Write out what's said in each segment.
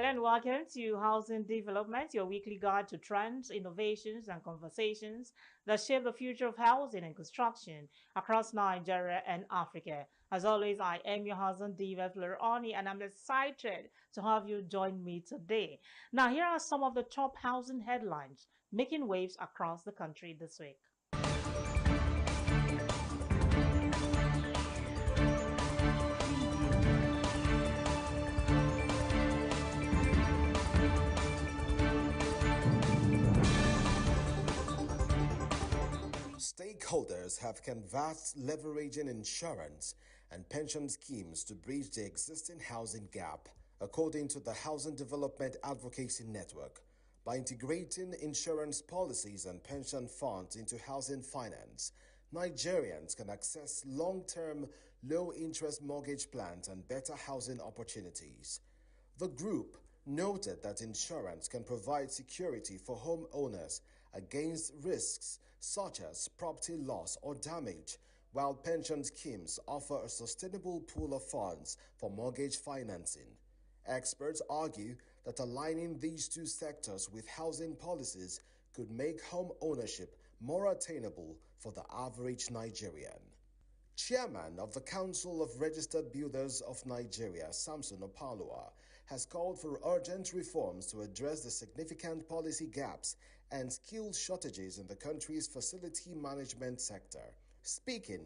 Hello and welcome to Housing Development, your weekly guide to trends, innovations, and conversations that shape the future of housing and construction across Nigeria and Africa. As always, I am your housing diva, Flora, and I'm excited to have you join me today. Now, here are some of the top housing headlines making waves across the country this week. Stakeholders have canvassed leveraging insurance and pension schemes to bridge the existing housing gap, according to the Housing Development Advocacy Network. By integrating insurance policies and pension funds into housing finance, Nigerians can access long-term, low-interest mortgage plans and better housing opportunities. The group noted that insurance can provide security for homeowners against risks such as property loss or damage, while pension schemes offer a sustainable pool of funds for mortgage financing. Experts argue that aligning these two sectors with housing policies could make home ownership more attainable for the average Nigerian. Chairman of the Council of Registered Builders of Nigeria, Samson Opalua, has called for urgent reforms to address the significant policy gaps and skill shortages in the country's facility management sector. Speaking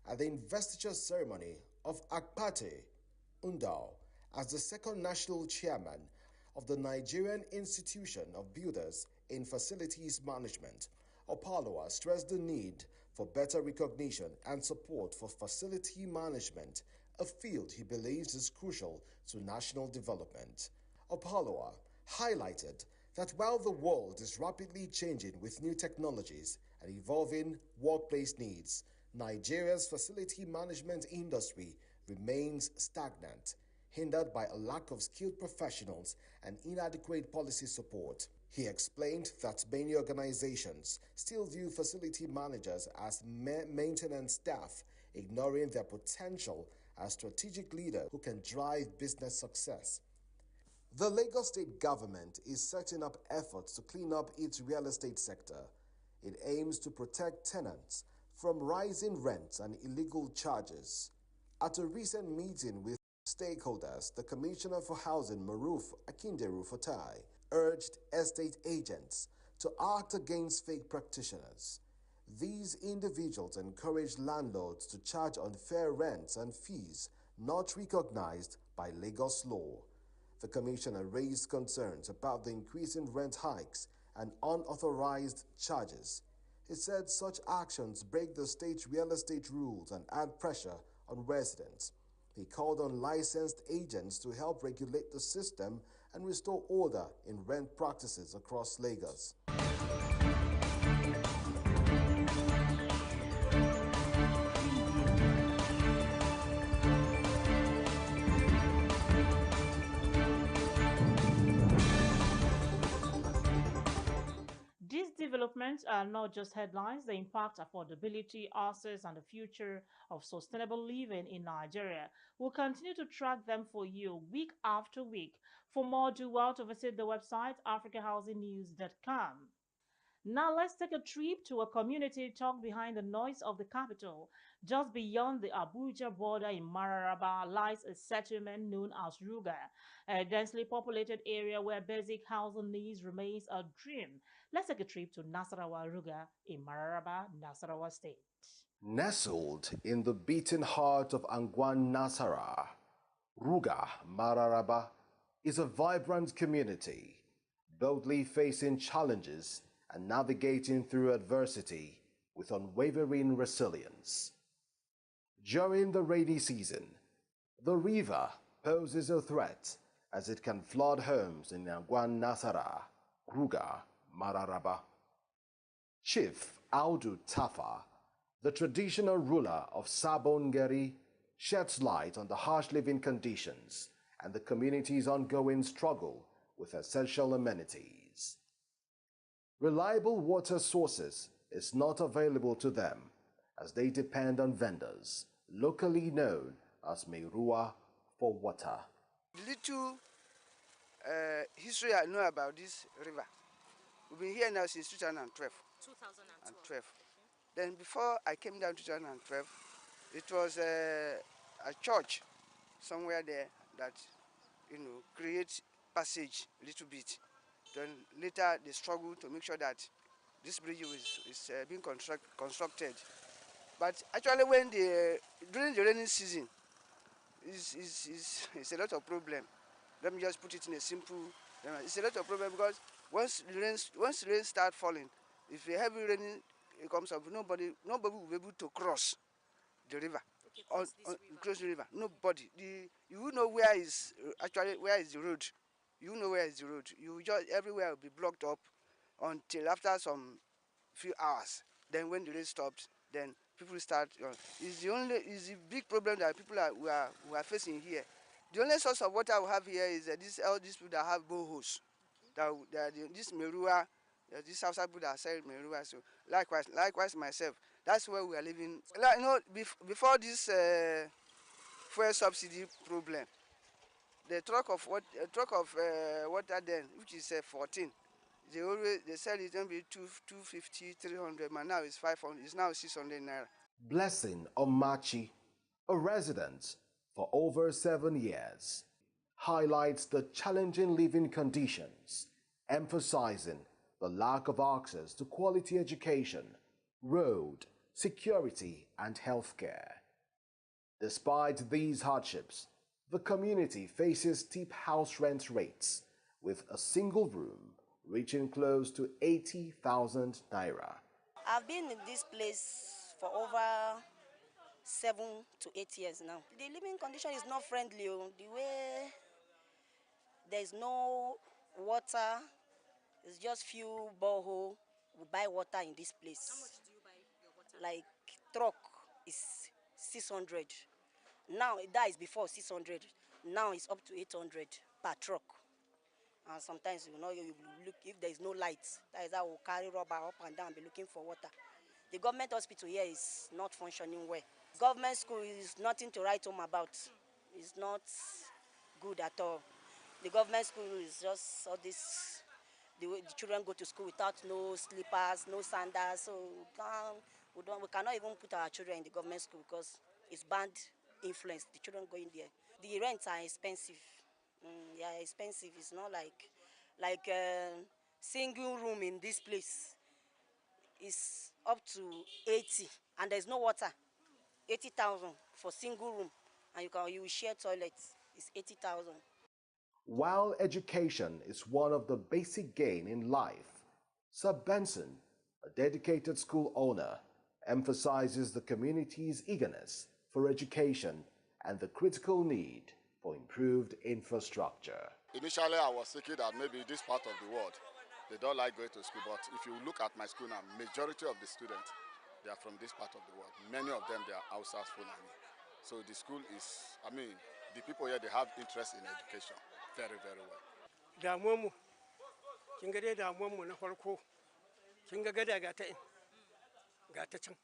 at the investiture ceremony of Akpate Undao as the second national chairman of the Nigerian Institution of Builders in Facilities Management, Opalua stressed the need for better recognition and support for facility management, a field he believes is crucial to national development. Opalua highlighted that while the world is rapidly changing with new technologies and evolving workplace needs, Nigeria's facility management industry remains stagnant, hindered by a lack of skilled professionals and inadequate policy support. He explained that many organizations still view facility managers as maintenance staff, ignoring their potential as strategic leaders who can drive business success. The Lagos state government is setting up efforts to clean up its real estate sector. It aims to protect tenants from rising rents and illegal charges. At a recent meeting with stakeholders, the Commissioner for Housing, Maruf Akinderu Fatai, urged estate agents to act against fake practitioners. These individuals encourage landlords to charge unfair rents and fees not recognized by Lagos law. The commissioner raised concerns about the increasing rent hikes and unauthorized charges. He said such actions break the state's real estate rules and add pressure on residents. He called on licensed agents to help regulate the system and restore order in rent practices across Lagos. These developments are not just headlines, they impact affordability, access, and the future of sustainable living in Nigeria. We'll continue to track them for you week after week. For more, do well to visit the website africahousingnews.com. Now let's take a trip to a community tucked behind the noise of the capital. Just beyond the Abuja border in Mararaba lies a settlement known as Ruga, a densely populated area where basic housing needs remains a dream. Let's take a trip to Nasarawa Ruga in Mararaba, Nasarawa State. Nestled in the beating heart of Angwan Nasara, Ruga Mararaba is a vibrant community, boldly facing challenges and navigating through adversity with unwavering resilience. During the rainy season, the river poses a threat as it can flood homes in Angwan Nasara, Ruga Mararaba. Chief Audu Tafa, the traditional ruler of Sabongeri, sheds light on the harsh living conditions and the community's ongoing struggle with essential amenities. Reliable water sources is not available to them as they depend on vendors, locally known as Meirua, for water. Little history I know about this river. We've been here now since 2012. 2012. Then before I came down to 2012, it was a church somewhere there that, creates passage a little bit. Then later they struggled to make sure that this bridge is being constructed. But actually during the rainy season, it's a lot of problem. Let me just put it in a simple, it's a lot of problem because once the rain start falling, if a heavy rain comes up, nobody will be able to cross the river. Okay, cross the river. Nobody. You know where is the road. You know where is the road. You just everywhere will be blocked up until after some few hours. Then when the rain stops, then people start. It's the big problem that we are facing here. The only source of water we have here is all these people that have boreholes. This Merua, this outside people that sell Merua. So likewise myself. That's where we are living. Like, before this fuel subsidy problem, the truck of water then, which is 14. They sell it maybe 250, 300. Man, now it's 500. It's now 600 naira. Blessing Omachi, a resident for over 7 years, highlights the challenging living conditions, emphasizing the lack of access to quality education, road, security, and healthcare. Despite these hardships, the community faces steep house rent rates, with a single room reaching close to 80,000 naira. I've been in this place for over 7 to 8 years now. The living condition is not friendly. The way there is no water, it's just few borehole. We buy water in this place. How much do you buy your water? Like truck is 600. Now that is before 600. Now it's up to 800 per truck. And sometimes you look if there is no light. That is how we'll carry rubber up and down, be looking for water. The government hospital here is not functioning well. Government school is nothing to write home about. It's not good at all. The government school is just all this. The way the children go to school without no slippers, no sandals. So we cannot even put our children in the government school because it's bad influence. The children going there. The rents are expensive. Yeah, expensive. It's not like single room in this place is up to 80, and there's no water. 80,000 for single room, and you will share toilets. It's 80,000. While education is one of the basic gain in life, Sir Benson, a dedicated school owner, emphasizes the community's eagerness for education and the critical need for improved infrastructure. Initially, I was thinking that maybe this part of the world, they don't like going to school, but if you look at my school now, majority of the students, they are from this part of the world. Many of them, they are outside Fulani. So the school is, the people here, they have interest in education very, very well. Damuwanmu, kin ga dai damuwanmu na farko, kin ga gada ga ta can.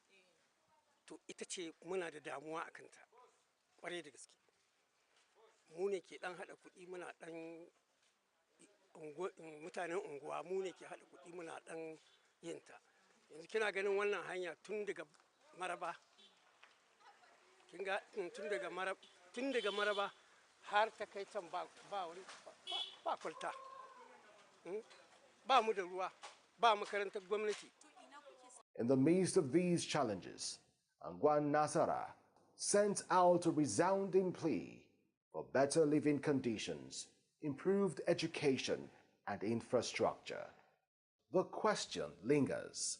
To ita ce muna da damuwa a kanta, ƙwarai da gaske. Mu ne ke ɗan haɗa kuɗi muna ɗan mutanen unguwa mu ne ke haɗa kuɗi muna ɗan yin ta. Yanzu kina ganin wannan hanya tun daga Maraba, kin ga tun daga Maraba har ta kai can ba kwalta, ba mu da ruwa, ba makarantar gwamnati. In the midst of these challenges, Angwan Nasara sent out a resounding plea for better living conditions, improved education, and infrastructure. The question lingers: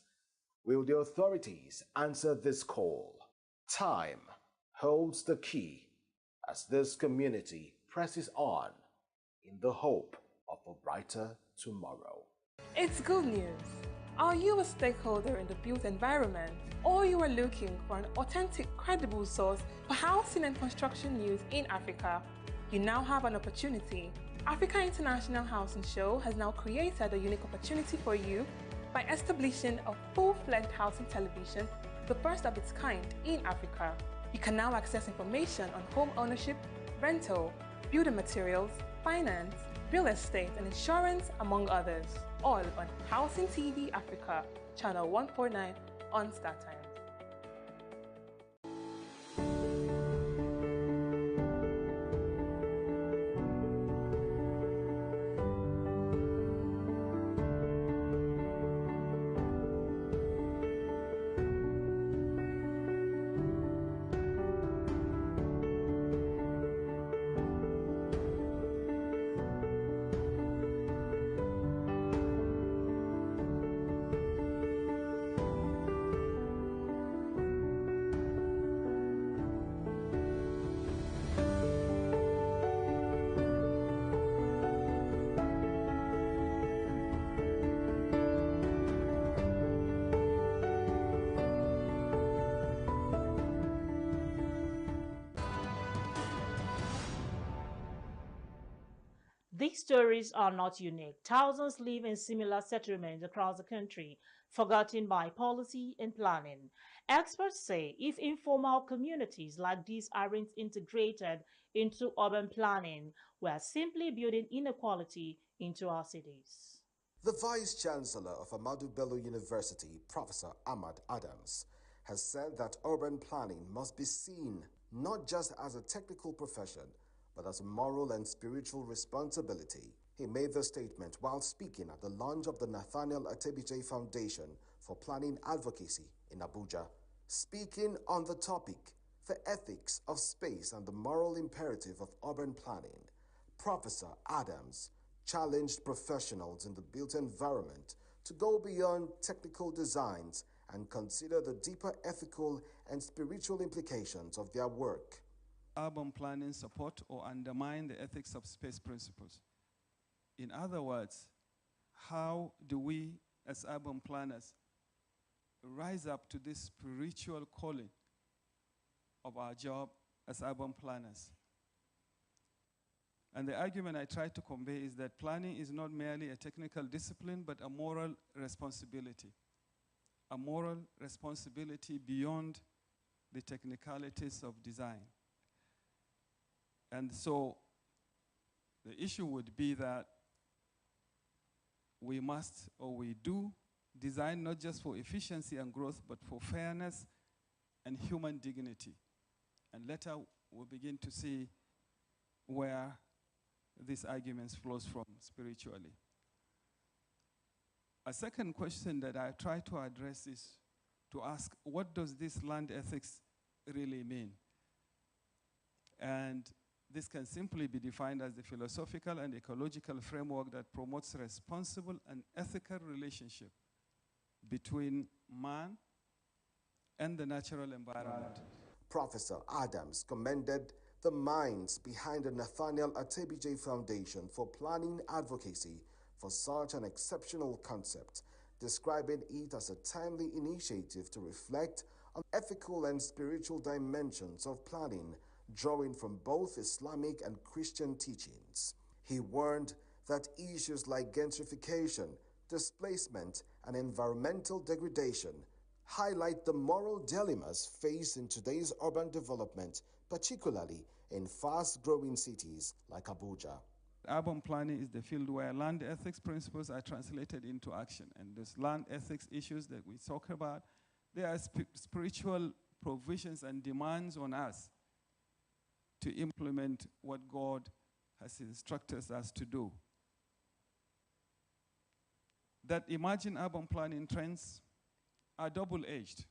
will the authorities answer this call? Time holds the key as this community presses on in the hope of a brighter tomorrow. It's good news. Are you a stakeholder in the built environment, or you are looking for an authentic, credible source for housing and construction news in Africa? You now have an opportunity. Africa International Housing Show has now created a unique opportunity for you by establishing a full-fledged housing television, the first of its kind in Africa. You can now access information on home ownership, rental, building materials, finance, real estate and insurance, among others. All on Housing TV Africa, channel 149 on StarTimes. These stories are not unique. Thousands live in similar settlements across the country, forgotten by policy and planning. Experts say if informal communities like these aren't integrated into urban planning, we are simply building inequality into our cities. The Vice Chancellor of Ahmadu Bello University, Professor Ahmad Adams, has said that urban planning must be seen not just as a technical profession, but as a moral and spiritual responsibility. He made the statement while speaking at the launch of the Nathaniel Atebije Foundation for Planning Advocacy in Abuja. Speaking on the topic, the ethics of space and the moral imperative of urban planning, Professor Adams challenged professionals in the built environment to go beyond technical designs and consider the deeper ethical and spiritual implications of their work. Urban planning support or undermine the ethics of space principles. In other words, how do we as urban planners rise up to this spiritual calling of our job as urban planners? And the argument I try to convey is that planning is not merely a technical discipline, but a moral responsibility. A moral responsibility beyond the technicalities of design. And so the issue would be that we must, or we do, design not just for efficiency and growth, but for fairness and human dignity. And later we'll begin to see where these arguments flows from spiritually. A second question that I try to address is to ask, what does this land ethics really mean? And this can simply be defined as the philosophical and ecological framework that promotes responsible and ethical relationship between man and the natural environment. Professor Adams commended the minds behind the Nathaniel Atebije Foundation for Planning Advocacy for such an exceptional concept, describing it as a timely initiative to reflect on ethical and spiritual dimensions of planning, drawing from both Islamic and Christian teachings. He warned that issues like gentrification, displacement, and environmental degradation highlight the moral dilemmas faced in today's urban development, particularly in fast-growing cities like Abuja. Urban planning is the field where land ethics principles are translated into action. And those land ethics issues that we talk about, they are spiritual provisions and demands on us to implement what God has instructed us to do. That emerging urban planning trends are double-edged.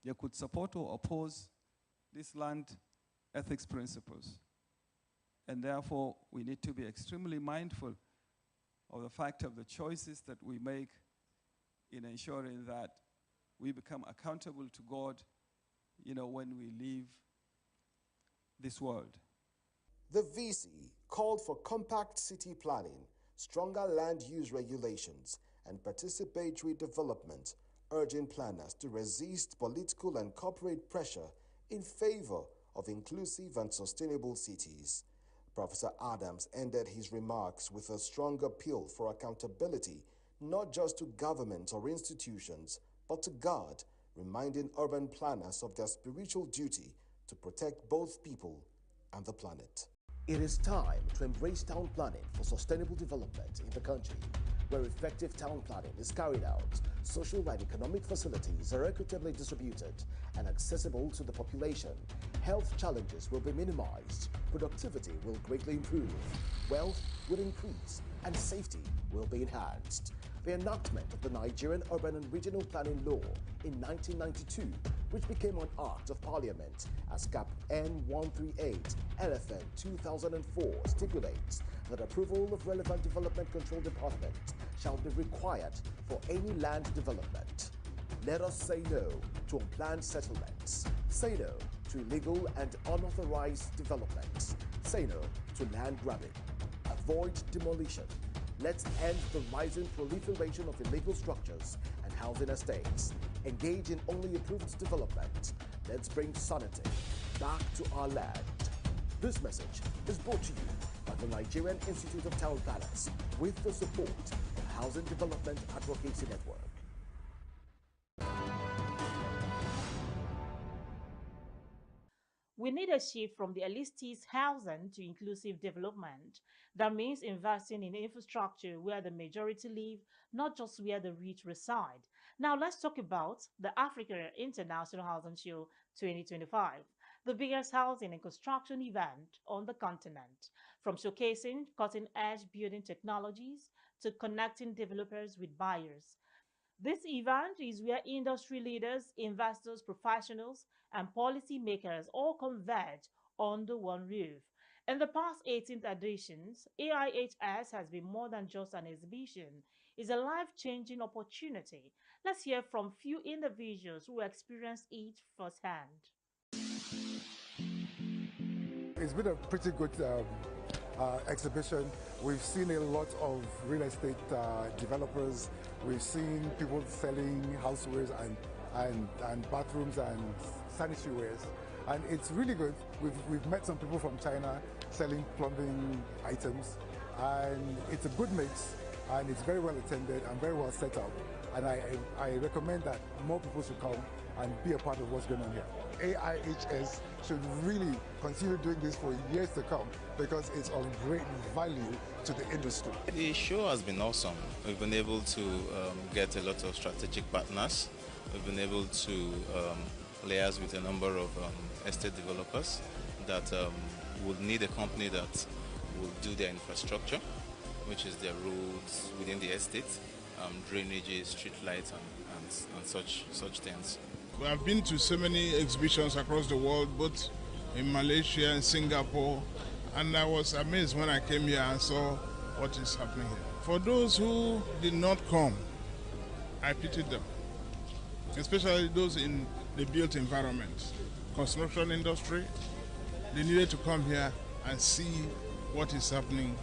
They could support or oppose these land ethics principles. And therefore, we need to be extremely mindful of the fact of the choices that we make in ensuring that we become accountable to God, when we leave this world. The VC called for compact city planning, stronger land use regulations, and participatory development, urging planners to resist political and corporate pressure in favor of inclusive and sustainable cities. Professor Adams ended his remarks with a strong appeal for accountability, not just to governments or institutions, but to God, reminding urban planners of their spiritual duty to protect both people and the planet. It is time to embrace town planning for sustainable development in the country, where effective town planning is carried out. Social and economic facilities are equitably distributed and accessible to the population. Health challenges will be minimized, productivity will greatly improve, wealth will increase, and safety will be enhanced. The enactment of the Nigerian Urban and Regional Planning Law in 1992, which became an Act of Parliament as Cap N138 LFN 2004, stipulates that approval of relevant development control department shall be required for any land development. Let us say no to unplanned settlements. Say no to illegal and unauthorized developments. Say no to land grabbing. Avoid demolition. Let's end the rising proliferation of illegal structures and housing estates. Engage in only approved development. Let's bring sanity back to our land. This message is brought to you by the Nigerian Institute of Town Planners with the support of the Housing Development Advocacy Network. We need a shift from the elitist housing to inclusive development. That means investing in infrastructure where the majority live, not just where the rich reside. Now let's talk about the Africa International Housing Show 2025, the biggest housing and construction event on the continent. From showcasing cutting-edge building technologies to connecting developers with buyers, this event is where industry leaders, investors, professionals, and policymakers all converge under one roof. In the past 18th editions, AIHS has been more than just an exhibition. It's a life-changing opportunity. Let's hear from few individuals who experienced it firsthand. It's been a pretty good exhibition. We've seen a lot of real estate developers. We've seen people selling housewares and bathrooms and sanitary wares. And it's really good. We've met some people from China selling plumbing items. And it's a good mix. And it's very well attended and very well set up. And I recommend that more people should come and be a part of what's going on here. AIHS should really continue doing this for years to come because it's of great value to the industry. The show has been awesome. We've been able to get a lot of strategic partners. We've been able to liaise with a number of estate developers that would need a company that will do their infrastructure, which is their roads within the estate, drainages, street lights, and such things. I've been to so many exhibitions across the world, both in Malaysia and Singapore, and I was amazed when I came here and saw what is happening here. For those who did not come, I pitied them, especially those in the built environment, construction industry. They needed to come here and see what is happening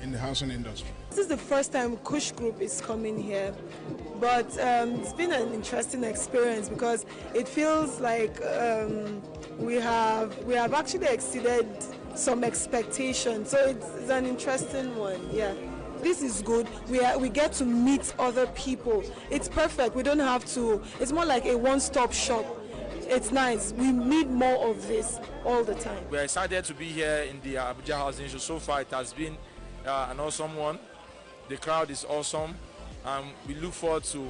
in the housing industry. This is the first time Kush Group is coming here, but it's been an interesting experience because it feels like we have actually exceeded some expectations. So it's an interesting one, yeah. This is good. We get to meet other people. It's perfect. We don't have to. It's more like a one-stop shop. It's nice. We need more of this all the time. We're excited to be here in the Abuja Housing Show. So far, it has been an awesome one. The crowd is awesome, and we look forward to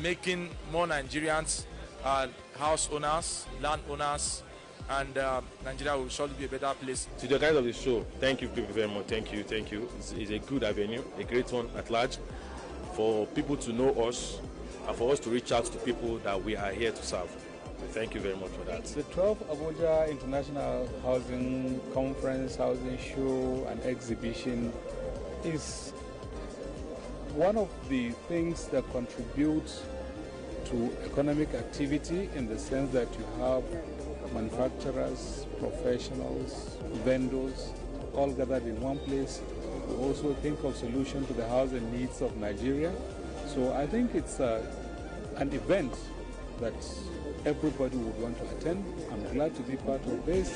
making more Nigerians house owners, land owners, and Nigeria will surely be a better place. To the guys of the show, thank you very much. Thank you. It's a good avenue, a great one at large, for people to know us and for us to reach out to people that we are here to serve. Thank you very much for that. The 12th Abuja International Housing Conference, Housing Show and Exhibition is one of the things that contributes to economic activity, in the sense that you have manufacturers, professionals, vendors, all gathered in one place. We also think of solutions to the housing needs of Nigeria. So I think it's an event that everybody would want to attend. I'm glad to be part of this.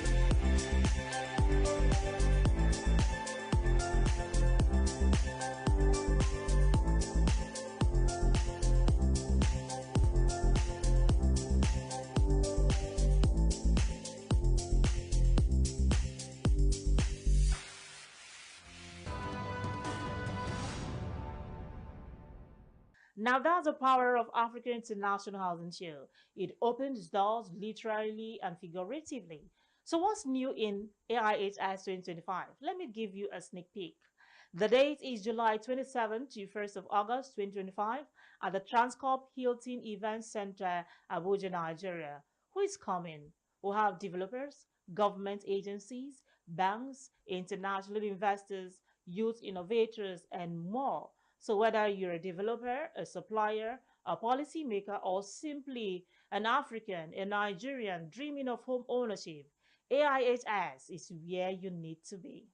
Now that's the power of African International Housing Show. It opens doors literally and figuratively. So what's new in AIHS 2025? Let me give you a sneak peek. The date is July 27th to 1st of August 2025 at the Transcorp Hilton Event Center, Abuja, Nigeria. Who is coming? We have developers, government agencies, banks, international investors, youth innovators, and more. So whether you're a developer, a supplier, a policymaker, or simply an African, a Nigerian dreaming of home ownership, AIHS is where you need to be.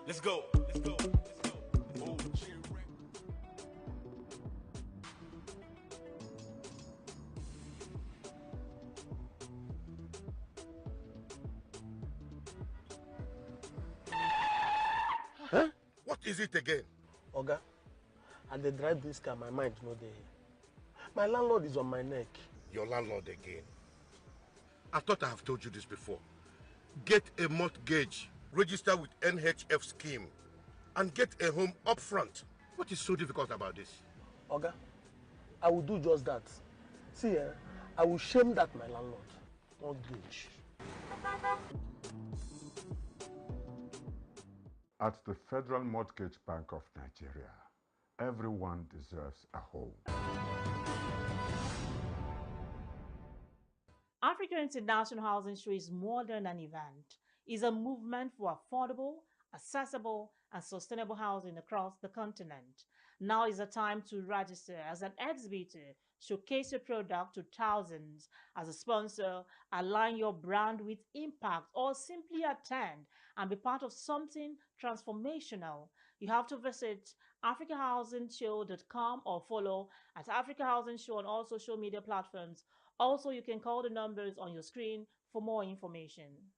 Let's go. Let's go. Huh? What is it again? Oga, and they drive this car, my mind no dey. My landlord is on my neck. Your landlord again? I thought I have told you this before. Get a mortgage, register with NHF scheme, and get a home up front. What is so difficult about this? Oga, I will do just that. See, I will shame that my landlord. Mortgage. At the Federal Mortgage Bank of Nigeria, everyone deserves a home. Africa International Housing Show is more than an event. It's a movement for affordable, accessible, and sustainable housing across the continent. Now is the time to register as an exhibitor, showcase your product to thousands as a sponsor, align your brand with impact, or simply attend and be part of something transformational. You have to visit africahousingshow.com or follow at Africa Housing Show on all social media platforms. Also, you can call the numbers on your screen for more information.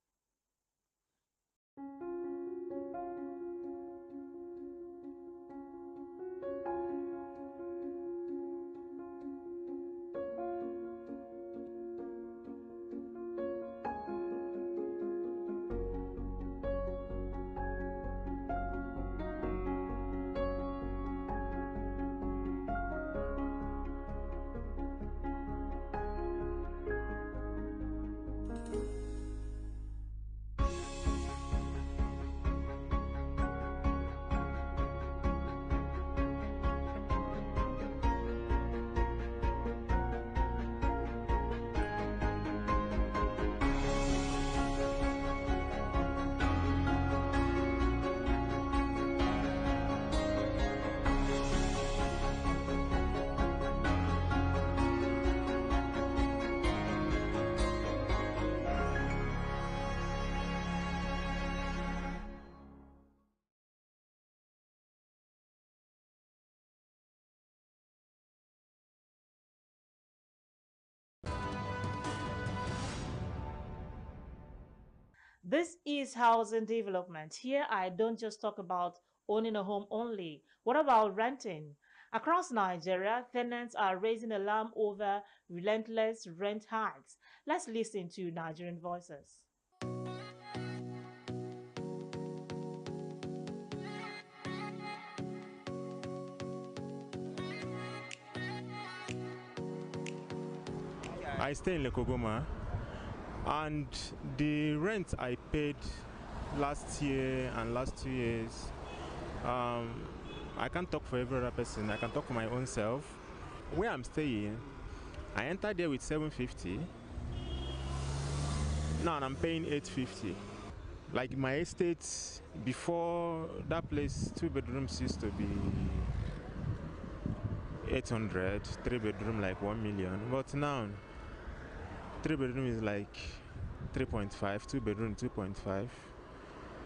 This is housing development. Here, I don't just talk about owning a home only. What about renting? Across Nigeria, tenants are raising alarm over relentless rent hikes. Let's listen to Nigerian voices. I stay in Lekogoma, and the rent I paid last year and last 2 years I can't talk for every other person. I can talk for my own self. Where I'm staying, I entered there with 750. Now I'm paying 850. Like my estate before that place, 2 bedrooms used to be 800, 3 bedroom like 1 million. But now 3 bedroom is like 3.5, 2 bedroom 2.5.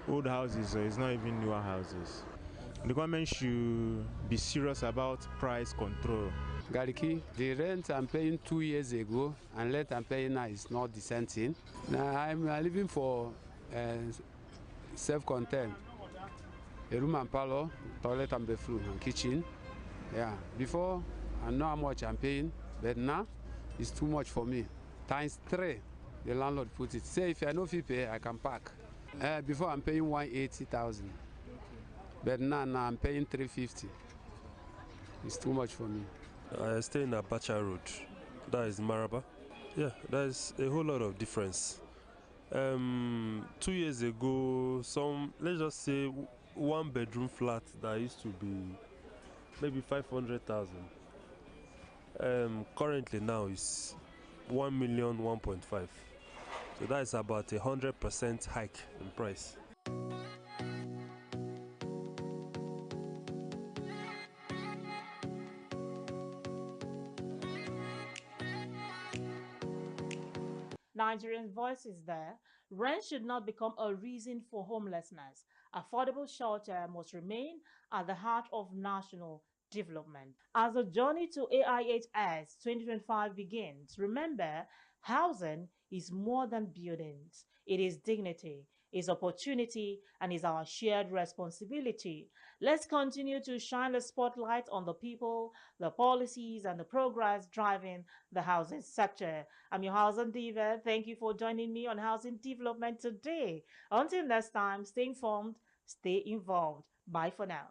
Old houses, so it's not even newer houses. The government should be serious about price control. Gariki, the rent I'm paying 2 years ago and rent I'm paying now is not the same thing. Now I'm living for self-contained. A room and parlor, toilet and bathroom and kitchen. Yeah, before I know how much I'm paying, but now it's too much for me. Times 3, the landlord put it. Say if I know if you pay, I can park. Before I'm paying 180,000, but now I'm paying 350. It's too much for me. I stay in Abacha Road. That is Maraba. Yeah, there's a whole lot of difference. 2 years ago, let's just say 1 bedroom flat that used to be maybe 500,000. Currently now is 1 million, 1.5. So that is about 100% hike in price. Nigerian voices there. Rent should not become a reason for homelessness. Affordable shelter must remain at the heart of national development. As the journey to AIHS 2025 begins, remember, housing is more than buildings. It is dignity, is opportunity, and is our shared responsibility. Let's continue to shine the spotlight on the people, the policies, and the progress driving the housing sector. I'm your housing diva. Thank you for joining me on housing development today. Until next time, stay informed, stay involved. Bye for now.